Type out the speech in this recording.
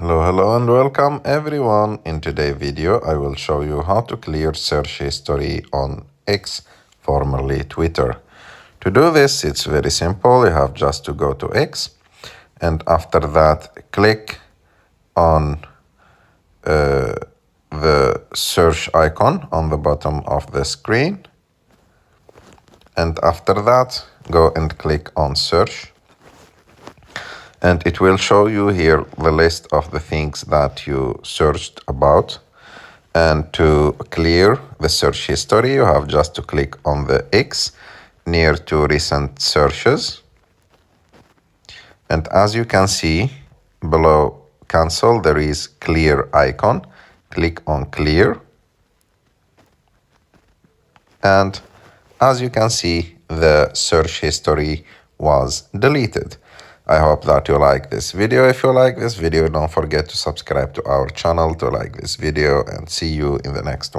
Hello and welcome everyone. In today's video I will show you how to clear search history on X, formerly Twitter. To do this it's very simple. You have just to go to X and after that click on the search icon on the bottom of the screen, and after that go and click on search. And it will show you here the list of the things that you searched about. And to clear the search history, you have just to click on the X near to recent searches. And as you can see, below cancel, there is clear icon. Click on clear. And as you can see, the search history was deleted. I hope that you like this video. If you like this video, don't forget to subscribe to our channel to like this video, and see you in the next one.